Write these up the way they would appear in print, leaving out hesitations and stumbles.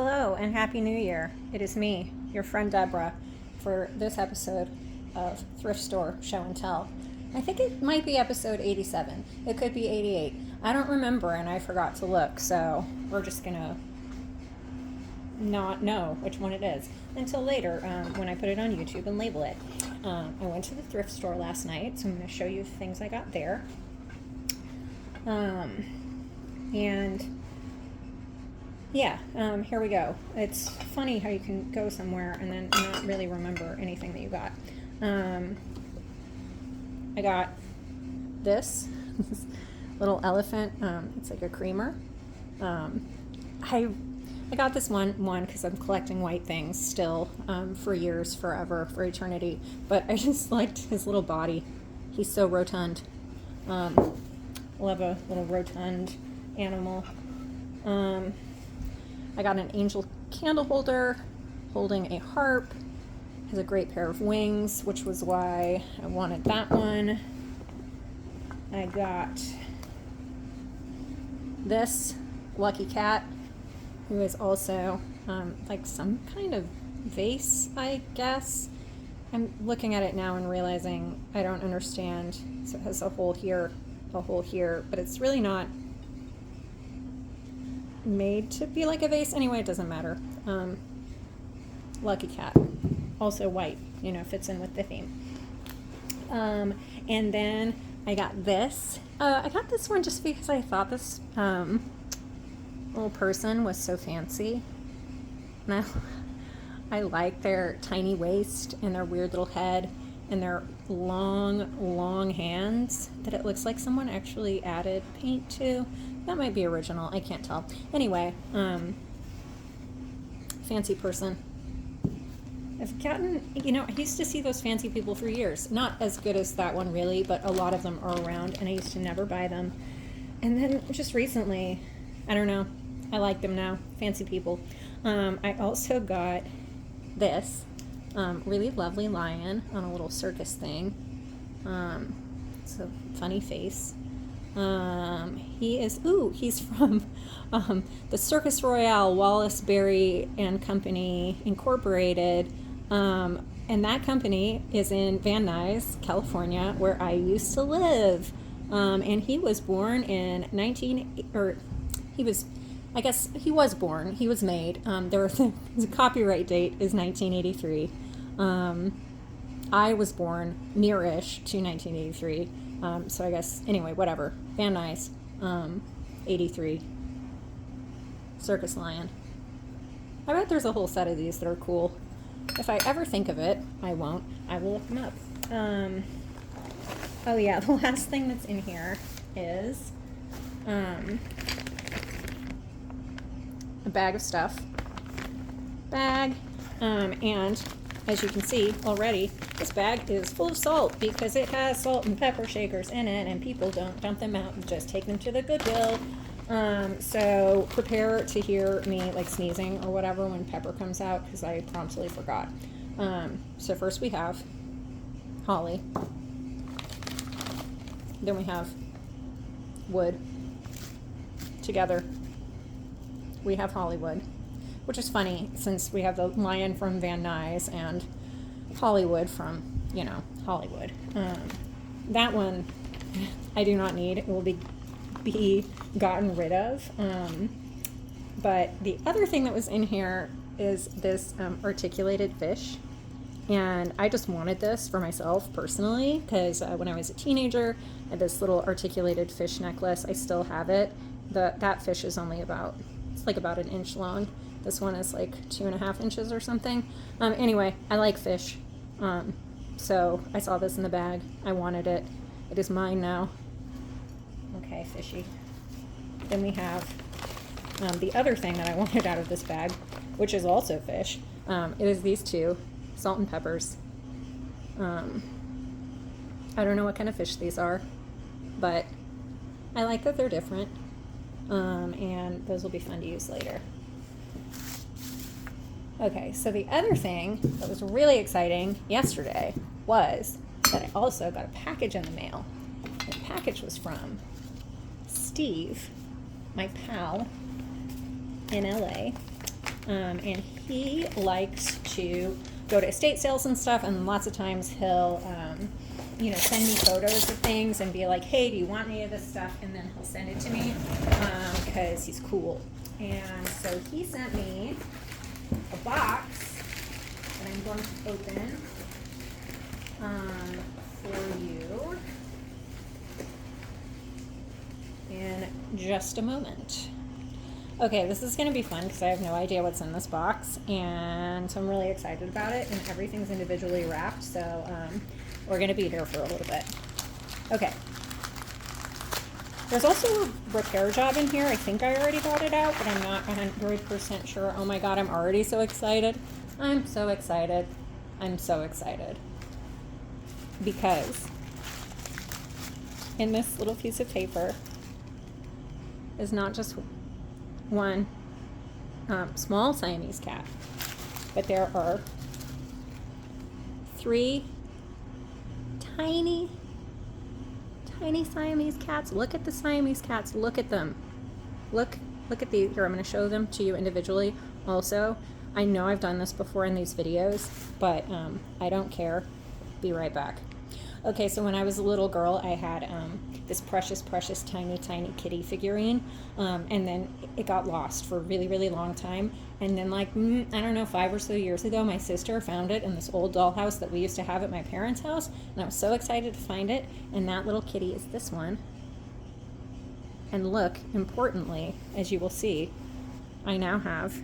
Hello and Happy New Year. It is me, your friend Deborah, for this episode of Thrift Store Show and Tell. I think it might be episode 87. It could be 88. I don't remember and I forgot to look, so we're just gonna not know which one it is until later when I put it on YouTube and label it. I went to the thrift store last night, so I'm going to show you the things I got there. Here we go. It's funny how you can go somewhere and then not really remember anything that you got. I got this little elephant. It's like a creamer. I got this one because I'm collecting white things still for years, forever, for eternity. But I just liked his little body. He's so rotund. Love a little rotund animal. I got an angel candle holder holding a harp. Has a great pair of wings, which was why I wanted that one. I got this lucky cat, who is also like some kind of vase, I guess. I'm looking at it now and realizing I don't understand. So it has a hole here, but it's really not made to be like a vase. Anyway, it doesn't matter. Lucky cat, also white, fits in with the theme. And then I got this. I got this one just because I thought this little person was so fancy. And I like their tiny waist and their weird little head and their long hands that it looks like someone actually added paint to. That might be original. I can't tell. Anyway, fancy person. I've gotten, I used to see those fancy people for years. Not as good as that one, really, but a lot of them are around, and I used to never buy them. And then just recently, I don't know, I like them now. Fancy people. I also got this really lovely lion on a little circus thing. It's a funny face. He's from the Circus Royale, Wallace Berry and Company Incorporated. And that company is in Van Nuys, California, where I used to live. And he was born in he was born. He was made. The copyright date is 1983. I was born near-ish to 1983. So I guess, anyway, whatever. Van Nuys, 83. Circus lion. I bet there's a whole set of these that are cool. If I ever think of it, I won't. I will look them up. The last thing that's in here is a bag of stuff. And as you can see already, this bag is full of salt because it has salt and pepper shakers in it, and people don't dump them out and just take them to the Goodwill. So prepare to hear me like sneezing or whatever when pepper comes out, because I promptly forgot. So first we have holly. Then we have wood. Together we have Hollywood, which is funny since we have the lion from Van Nuys and Hollywood from, Hollywood. That one I do not need. It will be gotten rid of. But the other thing that was in here is this articulated fish. And I just wanted this for myself personally because when I was a teenager, I had this little articulated fish necklace. I still have it. That fish is only about an inch long. This one is like 2.5 inches or something. Anyway, I like fish. So I saw this in the bag. I wanted it. It is mine now. Okay, fishy. Then we have the other thing that I wanted out of this bag, which is also fish. It is these two, salt and peppers. I don't know what kind of fish these are, but I like that they're different. And those will be fun to use later. Okay, so the other thing that was really exciting yesterday was that I also got a package in the mail. The package was from Steve, my pal in LA, And he likes to go to estate sales and stuff, and lots of times he'll, send me photos of things and be like, hey, do you want any of this stuff? And then he'll send it to me because he's cool. And so he sent me a box that I'm going to open for you in just a moment. Okay, this is going to be fun because I have no idea what's in this box, and so I'm really excited about it, and everything's individually wrapped, so we're going to be here for a little bit. Okay. There's also a repair job in here. I think I already bought it out, but I'm not 100% sure. Oh my god, I'm already so excited. I'm so excited. I'm so excited. Because in this little piece of paper is not just one small Siamese cat, but there are 3 tiny Siamese cats. Look at the Siamese cats. Look at them. Look at these. Here, I'm going to show them to you individually. Also, I know I've done this before in these videos, but I don't care. Be right back. Okay, so when I was a little girl, I had this precious, tiny kitty figurine, and then it got lost for a really, really long time. And then, I don't know, 5 or so years ago, my sister found it in this old dollhouse that we used to have at my parents' house, and I was so excited to find it. And that little kitty is this one. And look, importantly, as you will see, I now have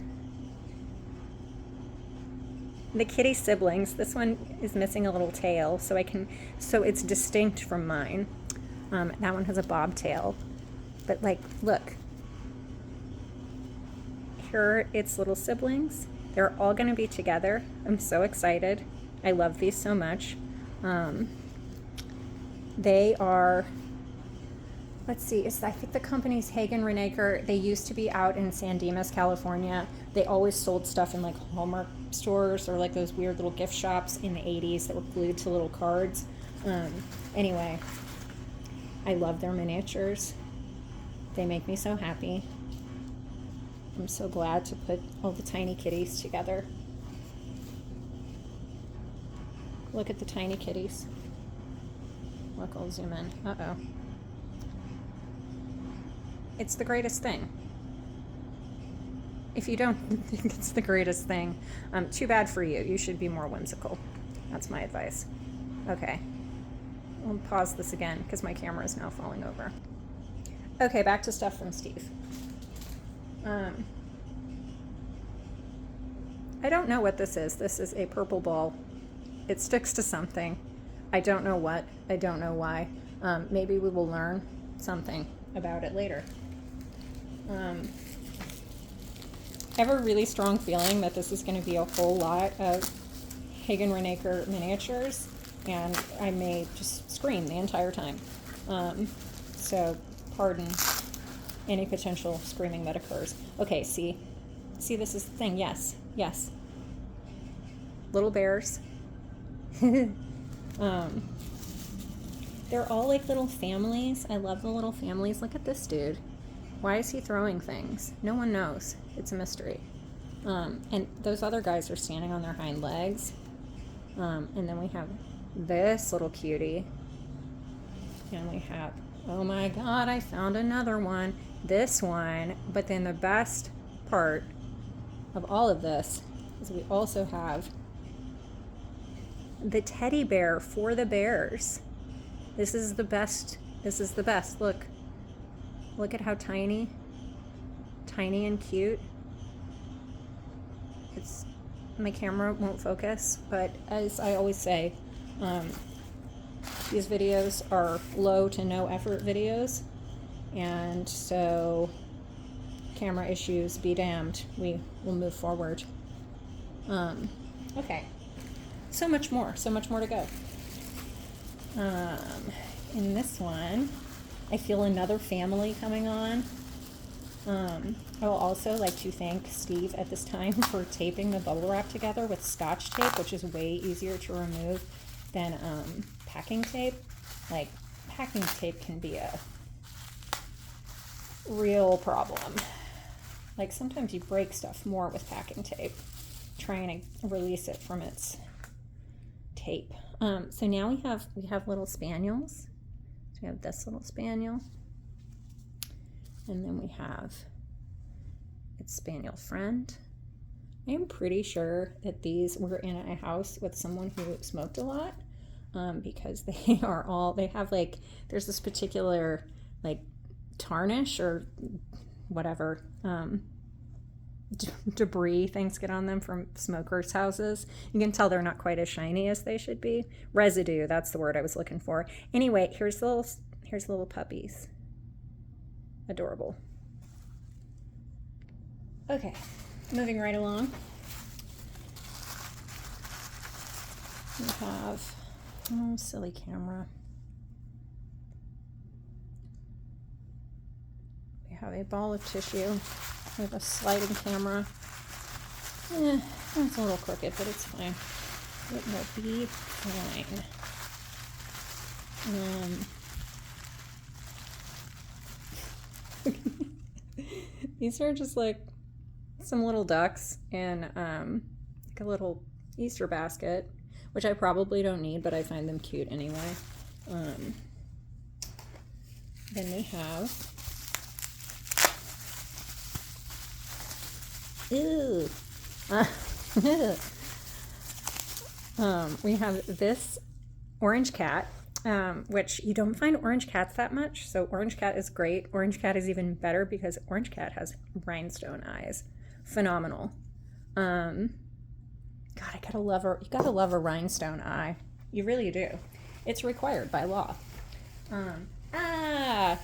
the kitty siblings. This one is missing a little tail, so it's distinct from mine. That one has a bobtail, but look, here are its little siblings. They're all going to be together. I'm so excited. I love these so much. They are, let's see, I think the company's Hagen Renaker. They used to be out in San Dimas, California. They always sold stuff in Hallmark stores or those weird little gift shops in the 80s that were glued to little cards. Anyway, I love their miniatures. They make me so happy. I'm so glad to put all the tiny kitties together. Look at the tiny kitties. Look, I'll zoom in. Uh-oh. It's the greatest thing. If you don't think it's the greatest thing, too bad for you. You should be more whimsical. That's my advice. Okay. I'll pause this again because my camera is now falling over. Okay, back to stuff from Steve. I don't know what this is. This is a purple ball. It sticks to something. I don't know what. I don't know why. Maybe we will learn something about it later. I have a really strong feeling that this is going to be a whole lot of Hagen Renaker miniatures, and I may just scream the entire time. So pardon any potential screaming that occurs. Okay, see, this is the thing. Yes. Little bears. They're all little families. I love the little families. Look at this dude. Why is he throwing things? No one knows. It's a mystery. And those other guys are standing on their hind legs. And then we have this little cutie. And we have, oh my god, I found another one. This one. But then the best part of all of this is we also have the teddy bear for the bears. This is the best. Look at how tiny and cute. My camera won't focus, but as I always say, these videos are low to no effort videos, and so camera issues be damned. We will move forward. Okay. So much more to go. In this one, I feel another family coming on. I will also like to thank Steve at this time for taping the bubble wrap together with Scotch tape, which is way easier to remove than packing tape. Packing tape can be a real problem. Like sometimes you break stuff more with packing tape, trying to release it from its tape. So now we have little spaniels. So we have this little spaniel, and then we have its spaniel friend. I am pretty sure that these were in a house with someone who smoked a lot, because they have like, there's this particular like tarnish or whatever debris things get on them from smokers' houses. You can tell they're not quite as shiny as they should be. Residue, that's the word I was looking for. Anyway, here's the little puppies. Adorable. Okay, moving right along. We have, oh, silly camera. We have a ball of tissue. We have a sliding camera. It's a little crooked, but it's fine. It will be fine. These are just like some little ducks in like a little Easter basket, which I probably don't need, but I find them cute anyway. Then we have, we have this orange cat, which you don't find orange cats that much. So orange cat is great. Orange cat is even better because orange cat has rhinestone eyes. Phenomenal. God, I gotta love her. You gotta love a rhinestone eye. You really do. It's required by law.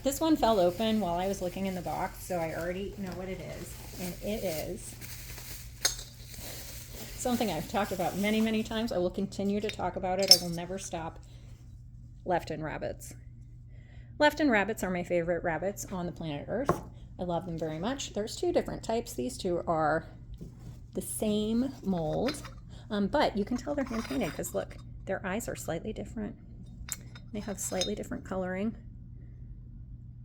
This one fell open while I was looking in the box, so I already know what it is. And it is something I've talked about many, many times. I will continue to talk about it. I will never stop. Lefton rabbits. Lefton rabbits are my favorite rabbits on the planet Earth. I love them very much. There's two different types. These two are the same mold, but you can tell they're hand painted because look, their eyes are slightly different. They have slightly different coloring.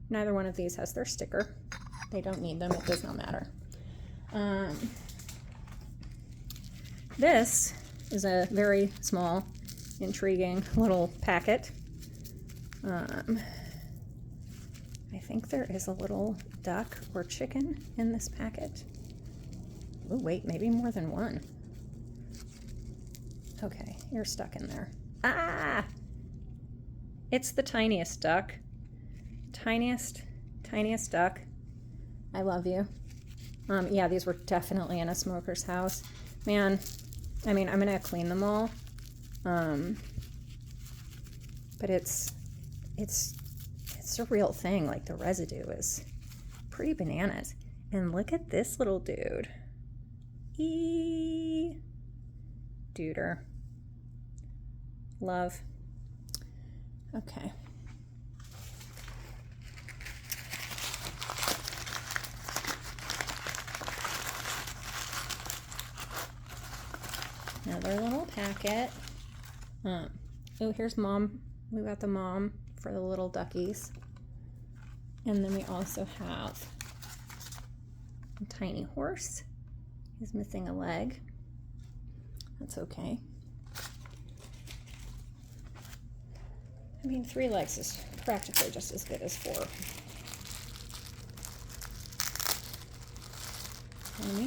Neither one of these has their sticker. They don't need them. It does not matter. This is a very small, intriguing little packet. I think there is a little duck or chicken in this packet. Oh, wait, maybe more than one. Okay, you're stuck in there. Ah! It's the tiniest duck. Tiniest duck. I love you. Yeah, these were definitely in a smoker's house. Man, I mean, I'm gonna clean them all. But it's a real thing. Like, the residue is pretty bananas. And look at this little dude. Duder. Love. Okay. Another little packet. Oh, here's mom. We got the mom for the little duckies. And then we also have a tiny horse. He's missing a leg. That's okay. I mean, 3 legs is practically just as good as 4. And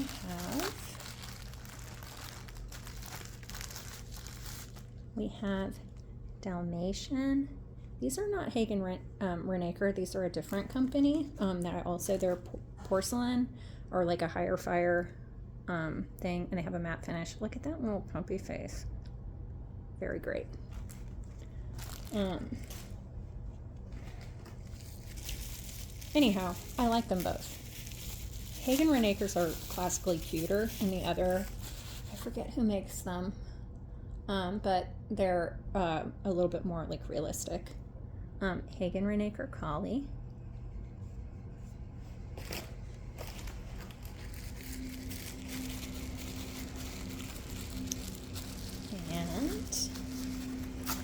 we have Dalmatian. These are not Hagen Renaker. These are a different company they're porcelain or like a higher fire thing, and they have a matte finish. Look at that little puppy face. Very great. Anyhow, I like them both. Hagen Renakers are classically cuter, and the other, I forget who makes them, but they're a little bit more like realistic. Hagen Renaker Collie. And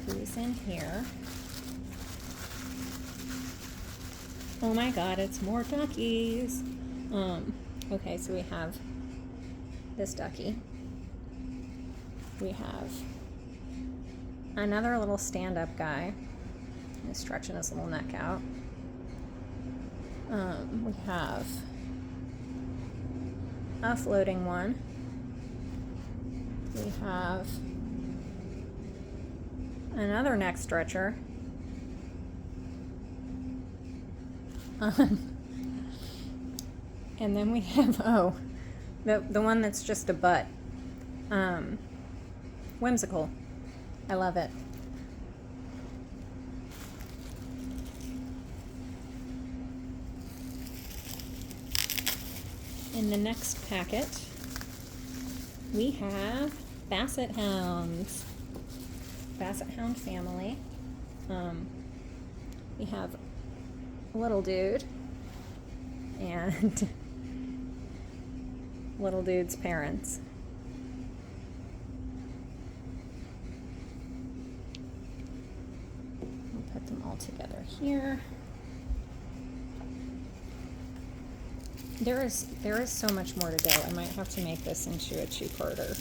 who's in here? Oh my god, it's more duckies. Okay, so we have this ducky. We have another little stand-up guy. He's stretching his little neck out. We have a floating one. We have another neck stretcher. And then we have, the one that's just a butt. Whimsical. I love it. In the next packet, we have Basset Hounds. Basset Hound family. We have Little Dude and Little Dude's parents. We'll put them all together here. There is so much more to go. I might have to make this into a two-parter.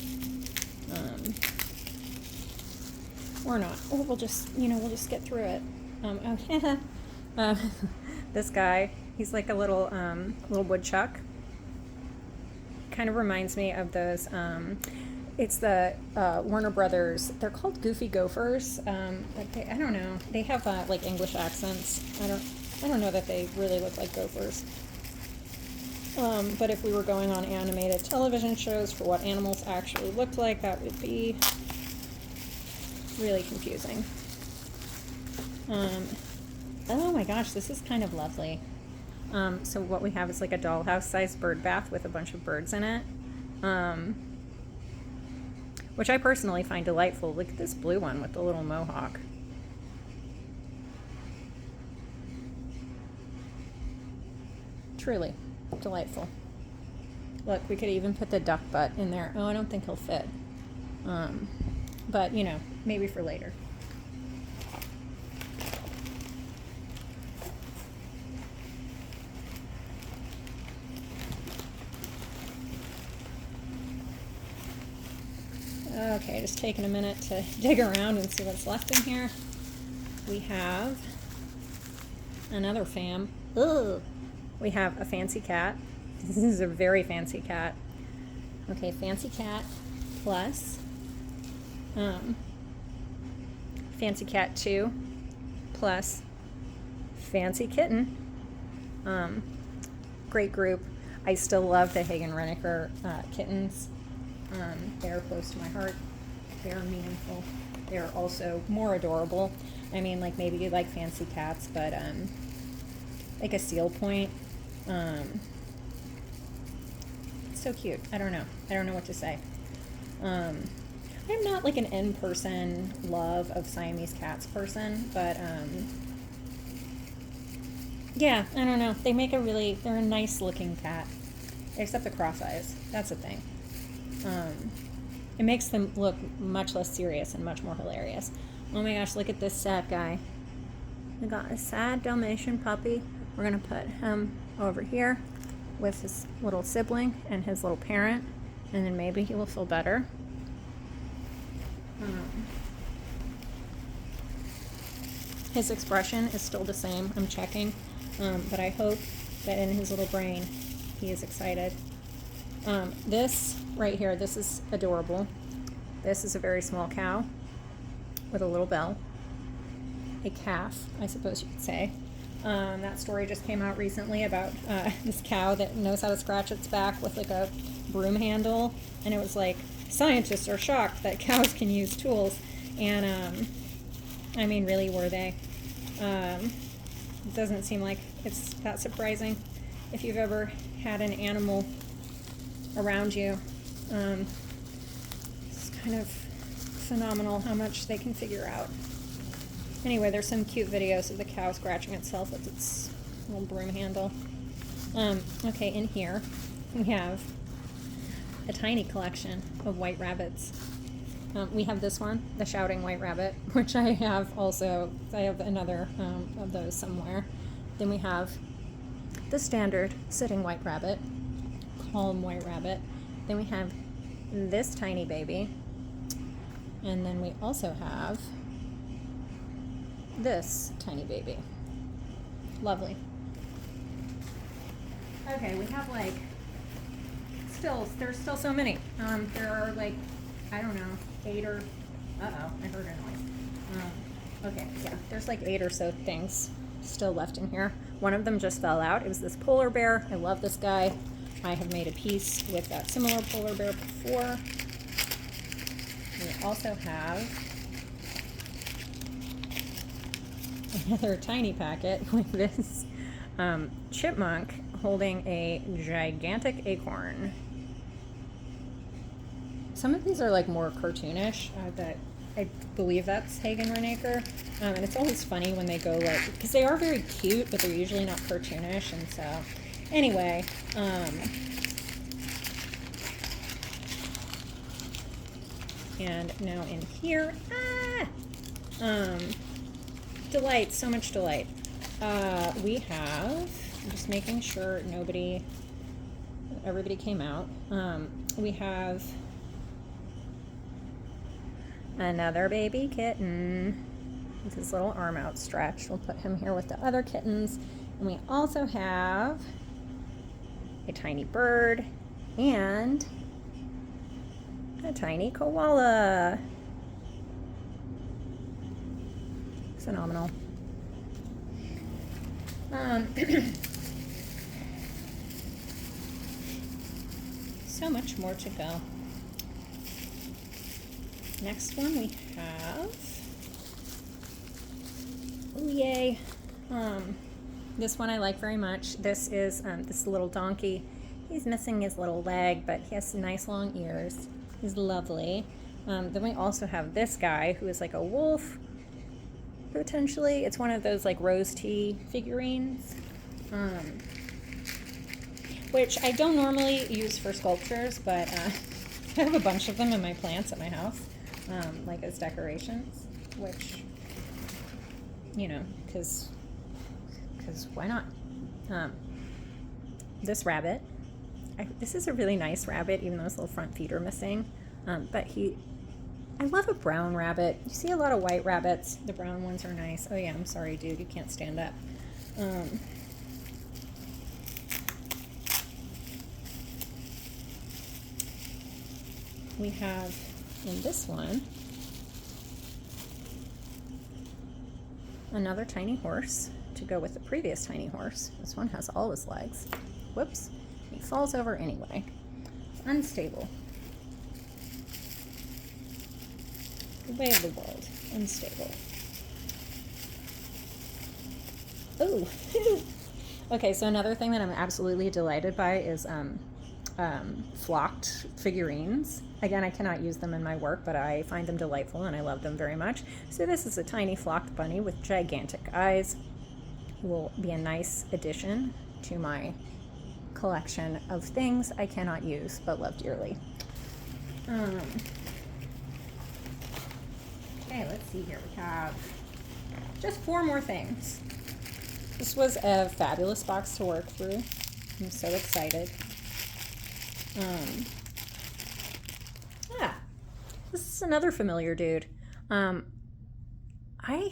Or not. Or we'll just get through it. This guy, he's like a little woodchuck. Kind of reminds me of those. It's the Warner Brothers. They're called Goofy Gophers. I don't know. They have like English accents. I don't know that they really look like gophers. But if we were going on animated television shows for what animals actually looked like, that would be really confusing. Oh my gosh, this is kind of lovely. So what we have is like a dollhouse-sized bird bath with a bunch of birds in it, which I personally find delightful. Look at this blue one with the little mohawk. Truly delightful. Look, we could even put the duck butt in there. Oh, I don't think he'll fit. But, maybe for later. Okay, just taking a minute to dig around and see what's left in here. We have another fam. Ugh. We have a fancy cat. This is a very fancy cat. Okay, fancy cat plus fancy cat 2 plus fancy kitten. Great group. I still love the Hagen-Renaker kittens. They're close to my heart. They're meaningful. They're also more adorable. I mean, like maybe you like fancy cats, but like a seal point. So cute. I don't know what to say. I'm not like an in-person love of Siamese cats person, but yeah, I don't know. They're a nice looking cat, except the cross eyes. That's the thing. It makes them look much less serious and much more hilarious. Oh my gosh, look at this sad guy. We got a sad Dalmatian puppy. We're gonna put him over here with his little sibling and his little parent, and then maybe he will feel better. His expression is still the same. I'm checking, but I hope that in his little brain he is excited. This right here, this is adorable. This is a very small cow with a little bell. A calf, I suppose you could say. That story just came out recently about this cow that knows how to scratch its back with like a broom handle, and it was like, scientists are shocked that cows can use tools, and I mean, really, were they? It doesn't seem like it's that surprising. If you've ever had an animal around you, it's kind of phenomenal how much they can figure out. Anyway, there's some cute videos of the cow scratching itself with its little broom handle. Okay, in here we have a tiny collection of white rabbits. We have this one, the shouting white rabbit, which I have also. I have another of those somewhere. Then we have the standard sitting white rabbit, Calm White Rabbit. Then we have this tiny baby. And then we also have this tiny baby. Lovely. Okay, we have like, there's still so many. There are like, I don't know, 8 or, uh-oh, I heard a noise. Okay, yeah, there's like 8 or so things still left in here. One of them just fell out. It was this polar bear. I love this guy. I have made a piece with that similar polar bear before. We also have another tiny packet with this chipmunk holding a gigantic acorn. Some of these are like more cartoonish. That I believe that's Hagen Renaker. And it's always funny when they go like, because they are very cute, but they're usually not cartoonish. And so, anyway, and now in here, delight, so much delight. We have, I'm just making sure everybody came out. We have another baby kitten with his little arm outstretched. We'll put him here with the other kittens. And we also have a tiny bird and a tiny koala. Phenomenal. So much more to go. Next one we have, oh yay, this one I like very much. This is this little donkey. He's missing his little leg, but he has nice long ears. He's lovely. Then we also have this guy who is like a wolf, potentially. It's one of those like rose tea figurines, which I don't normally use for sculptures, but I have a bunch of them in my plants at my house. Like as decorations, which, you know, because why not? This rabbit, this is a really nice rabbit, even though his little front feet are missing. But I love a brown rabbit. You see a lot of white rabbits. The brown ones are nice. Oh yeah, I'm sorry, dude, you can't stand up. We have in this one another tiny horse to go with the previous tiny horse. This one has all his legs. Whoops, he falls over anyway. Unstable. The way of the world. Unstable. Oh. Okay, so another thing that I'm absolutely delighted by is flocked figurines. Again, I cannot use them in my work, but I find them delightful and I love them very much. So this is a tiny flocked bunny with gigantic eyes. Will be a nice addition to my collection of things I cannot use but love dearly. Okay, let's see here. We have just 4 more things. This was a fabulous box to work through. I'm so excited. This is another familiar dude. I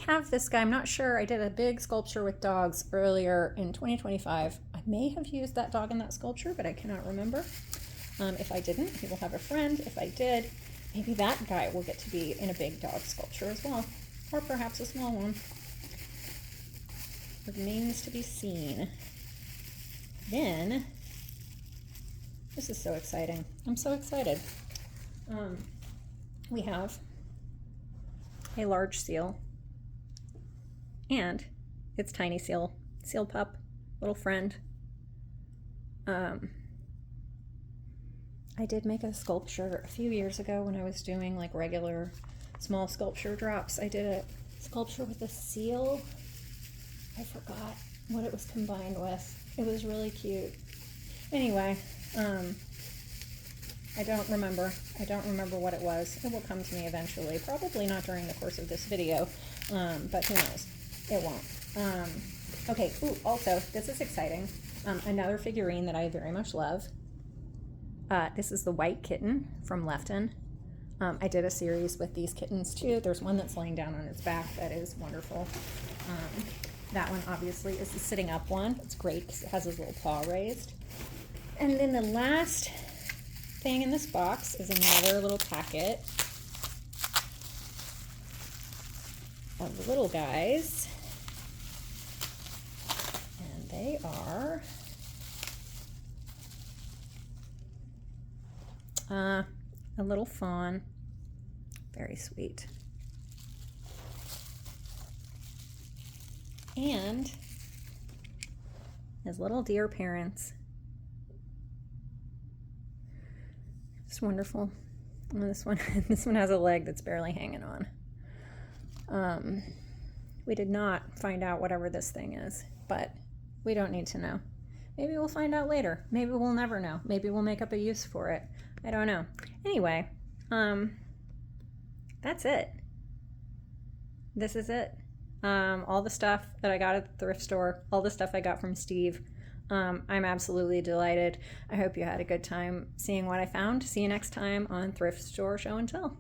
have this guy, I'm not sure, I did a big sculpture with dogs earlier in 2025. I may have used that dog in that sculpture, but I cannot remember. If I didn't, he will have a friend. If I did, maybe that guy will get to be in a big dog sculpture as well, or perhaps a small one. Remains to be seen. Then, this is so exciting. I'm so excited. We have a large seal and its tiny seal pup, little friend. I did make a sculpture a few years ago when I was doing like regular small sculpture drops. I did a sculpture with a seal. I forgot what it was combined with. It was really cute. Anyway, I don't remember what it was. It will come to me eventually. Probably not during the course of this video, but who knows? It won't. Okay, ooh, also, this is exciting. Another figurine that I very much love This is the white kitten from Lefton. I did a series with these kittens too. There's one that's laying down on its back that is wonderful. That one obviously is the sitting up one. It's great because it has his little paw raised. And then the last thing in this box is another little packet of the little guys. And they are a little fawn. Very sweet. And his little deer parents. It's wonderful. And this one has a leg that's barely hanging on. We did not find out whatever this thing is, but we don't need to know. Maybe we'll find out later. Maybe we'll never know. Maybe we'll make up a use for it. I don't know. Anyway, that's it. This is it. All the stuff that I got at the thrift store, all the stuff I got from Steve. I'm absolutely delighted. I hope you had a good time seeing what I found. See you next time on Thrift Store Show and Tell.